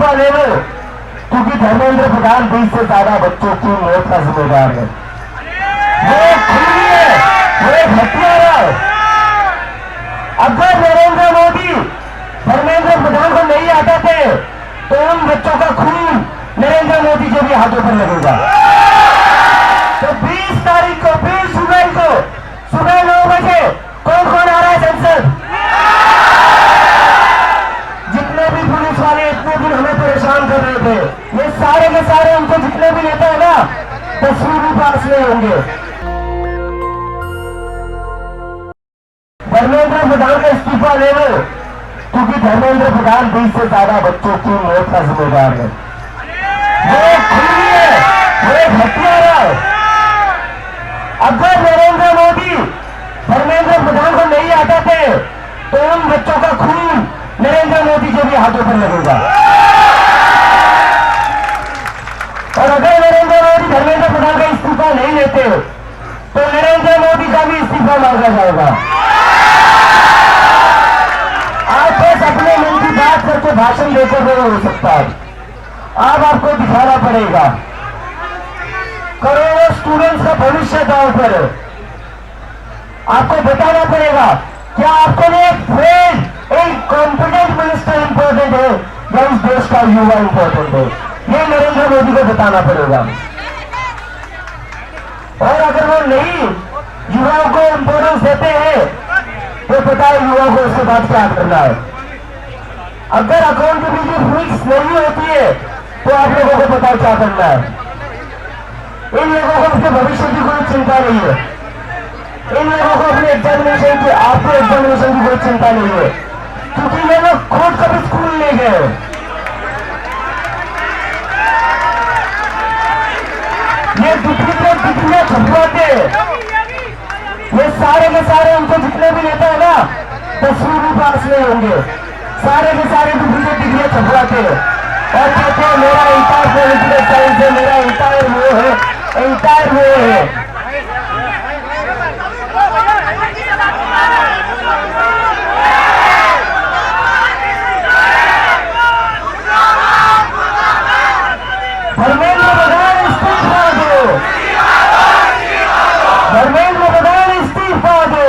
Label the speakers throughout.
Speaker 1: इस्तीफा ले लो, क्योंकि धर्मेंद्र प्रधान 20 से ज्यादा बच्चों की मौत का जिम्मेदार है। वो एक खूनी है, वो एक हत्यारा है। अगर नरेंद्र मोदी धर्मेंद्र प्रधान को नहीं हटाते तो उन बच्चों का खून नरेंद्र मोदी के भी हाथों पर लगेगा। तो 20 तारीख को 20 जुलाई को सुबह 9 बजे कौन कौन आ रहा है संसद? जितने भी पुलिस वाले इतने दिन हमें परेशान कर रहे थे, ये सारे के सारे उनको जितने भी नेता है ना, तस्वीर भी पास में होंगे। धर्मेंद्र प्रधान का इस्तीफा ले लो, क्योंकि धर्मेंद्र प्रधान 20 से ज्यादा बच्चों की मौत का जिम्मेदार है। वो एक खूनी है, वो एक हत्यारा है। अगर नरेंद्र मोदी धर्मेंद्र प्रधान को नहीं हटाते तो उन बच्चों का खून नरेंद्र मोदी के भी हाथों पर लगेगा। और अगर नरेंद्र मोदी धर्मेंद्र प्रधान का इस्तीफा नहीं लेते तो नरेंद्र मोदी का भी इस्तीफा मांगा जाएगा। आप बस अपने मन की बात करके भाषण देकर वो हो सकता है, अब आपको दिखाना पड़ेगा। करोड़ों स्टूडेंट्स का भविष्य दांव पर है, आपको बताना पड़ेगा। क्या आपके लिए एक फ्रेंड, एक कॉम्पिटेंट मिनिस्टर इंपॉर्टेंट है या इस देश का युवा इंपॉर्टेंट है? ये नरेंद्र मोदी को बताना पड़ेगा। और अगर वो नहीं युवाओं को इंपॉर्टेंस देते हैं तो पता है युवाओं को उसके बाद क्या करना है। अगर अकाउंटेबिलिटी फिक्स नहीं होती है तो आप लोगों को पता है क्या करना है। इन लोगों को अपने भविष्य की कोई चिंता नहीं है, इन लोगों को अपने एग्जामिनेशन की, आपके एग्जामिनेशन की कोई चिंता नहीं है, क्योंकि ये लोग खुद कभी स्कूल नहीं गए। ये डुप्लीकेट डिग्रियां छपवाते, ये सारे के सारे उनको जितने भी नेता है ना, तस्वीर भी पास में होंगे, सारे के सारे डुप्लीकेट डिग्रियां छपवाते और कहते हैं मेरा इंटायर पॉलिटिकल साइंस है, मेरा इंटायर वो है, इंटायर वो है। धर्मेंद्र प्रधान इस्तीफा दो, धर्मेंद्र प्रधान इस्तीफा दो,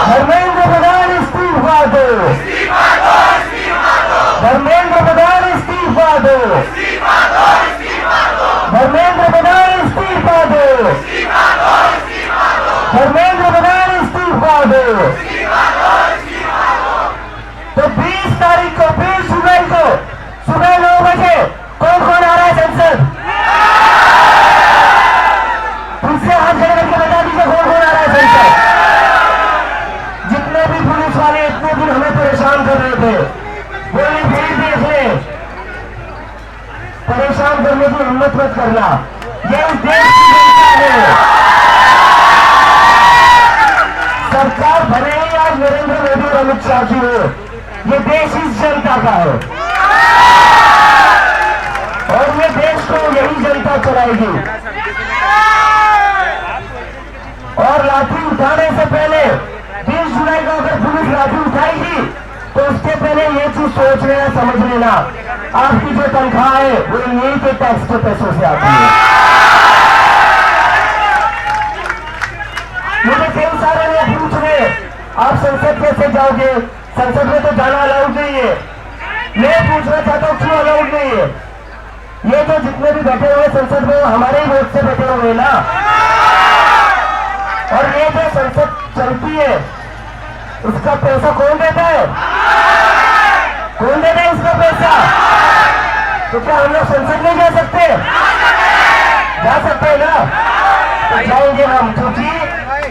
Speaker 1: धर्मेंद्र प्रधान इस्तीफा दो, धर्मेंद्र प्रधान इस्तीफा दो, धर्मेंद्र प्रधान इस्तीफा दो, धर्मेंद्र प्रधान इस्तीफा दो। तो 20 तारीख को 20 जुलाई को सुबह 9 बजे कौन कौन आ रहा है संसद? तुमसे हाथ खड़े करके बता दीजिए कौन कौन आ रहा है संसद? जितने भी पुलिस वाले इतने दिन हमें परेशान कर रहे थे, वो ये भीड़ देख ले, परेशान करने की हिम्मत मत करना। ये इस देश की जनता है। सरकार भले ही आज नरेंद्र मोदी और अमित शाह की हो, ये देश इस जनता का है और ये देश को यही जनता चलाएगी। और लाठी उठाने से पहले 20 जुलाई को अगर पुलिस लाठी उठाएगी तो उसके पहले ये चीज सोच लेना, समझ लेना, आपकी जो तनख्वाह है वो यही के टैक्स के पैसों से आती है। मुझे कई सारे लोग पूछ रहे आप संसद कैसे जाओगे, संसद में तो जाना अलाउड नहीं है। मैं पूछना चाहता हूँ क्यों अलाउड नहीं है? ये जो जितने भी बैठे हुए संसद में हमारे ही वोट से बैठे हुए ना, और ये जो संसद चलती है उसका पैसा कौन देता है? कौन देता है उसका पैसा? तो क्या हम लोग संसद नहीं जा सकते? जा सकते हैं ना, तो जाएंगे हम, क्योंकि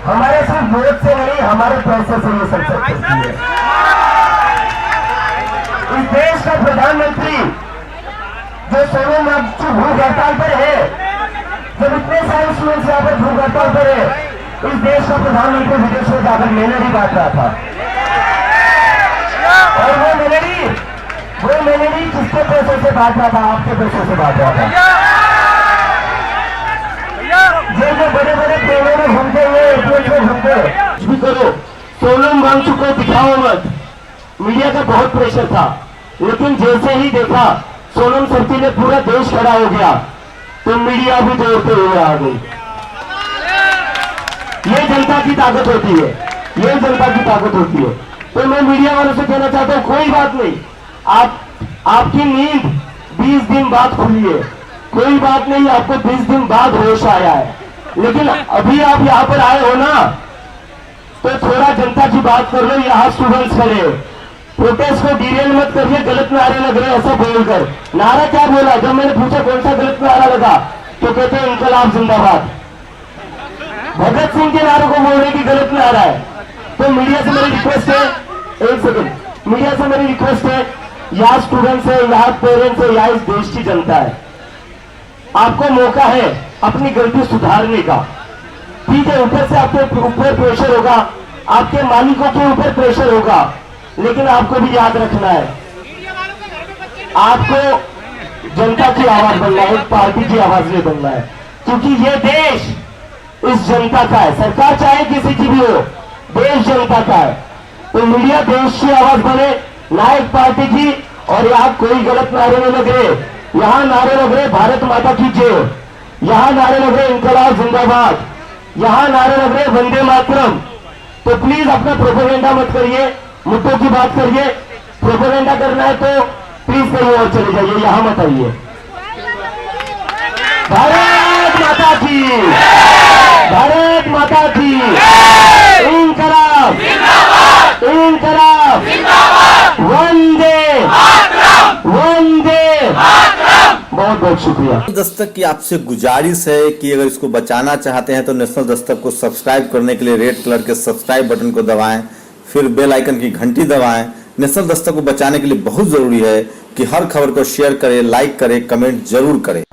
Speaker 1: हमारे सिर्फ वोट से नहीं, हमारे पैसे से ये संसद चलती है। इस देश का प्रधानमंत्री जो सोनम वांगचुक भूख हड़ताल पर है, जब इतने सारे स्टूडेंट्स यहाँ पर भूख हड़ताल पर है, इस देश का प्रधानमंत्री विदेश में जाकर मेलेडी बांट रहा था। और वो मेलेडी किसके पैसों से बांट रहा था? आपके पैसों से बांट रहा था। ये जो बड़े बड़े ट्रेनों में घूमते हुए, एयरपोर्ट में घूमते, कुछ भी करो, सोनम वांगचुक को दिखाओ मत। मीडिया का बहुत प्रेशर था, लेकिन जैसे ही देखा सोनम सरती ने पूरा देश खड़ा हो गया तो मीडिया भी दौड़ते हुए आ गई। ये जनता की ताकत होती है, ये जनता की ताकत होती है। तो मैं मीडिया वालों से कहना चाहता हूं, कोई बात नहीं, आपकी नींद 20 दिन बाद खुली है, कोई बात नहीं, आपको 20 दिन बाद होश आया है, लेकिन अभी आप यहां पर आए हो ना, तो थोड़ा जनता की बात कर लो। यहां स्टूडेंट्स खड़े हो, प्रोटेस्ट को डिरेल मत करिए, गलत नारे लग रहे ऐसा बोलकर। नारा क्या बोला? जब मैंने पूछा कौन सा गलत नारा लगा, तो कहते हैं इंकलाब जिंदाबाद। भगत सिंह के नारे को बोल रहे कि गलत नारा है। तो मीडिया से मेरी रिक्वेस्ट है, एक सेकंड, मीडिया से मेरी रिक्वेस्ट है, यहाँ स्टूडेंट्स है, यहाँ पेरेंट्स है, यहाँ इस देश की जनता है, आपको मौका है अपनी गलती सुधारने का। ठीक है, ऊपर से आपके ऊपर प्रेशर होगा, आपके मालिकों के ऊपर प्रेशर होगा, लेकिन आपको भी याद रखना है, आपको जनता की आवाज बनना है, पार्टी की आवाज नहीं बनना है, क्योंकि ये देश इस जनता का है। सरकार चाहे किसी की भी हो, देश जनता का है। तो मीडिया देश की आवाज बने, ना एक पार्टी की। और यहाँ कोई गलत नारे नहीं लग रहे, यहाँ नारे लग रहे भारत माता की जय, यहाँ नारे लग रहे इंकलाब जिंदाबाद, यहाँ नारे लग रहे वंदे मातरम। तो प्लीज अपना प्रोपेगेंडा मत करिए, मुद्दों की बात करिए। प्रोपेगेंडा करना है तो प्लीज कहीं और चले जाइए, यहां मत आइए। भारत माता की, भारत माता की, इंकलाब, इंकलाब, वंदे, वंदे। बहुत बहुत शुक्रिया।
Speaker 2: दस्तक की आपसे गुजारिश है कि अगर इसको बचाना चाहते हैं तो नेशनल दस्तक को सब्सक्राइब करने के लिए रेड कलर के सब्सक्राइब बटन को दबाएं, फिर बेल आइकन की घंटी दबाएं। नेशनल दस्तक को बचाने के लिए बहुत जरूरी है कि हर खबर को शेयर करें, लाइक करें, कमेंट जरूर करें।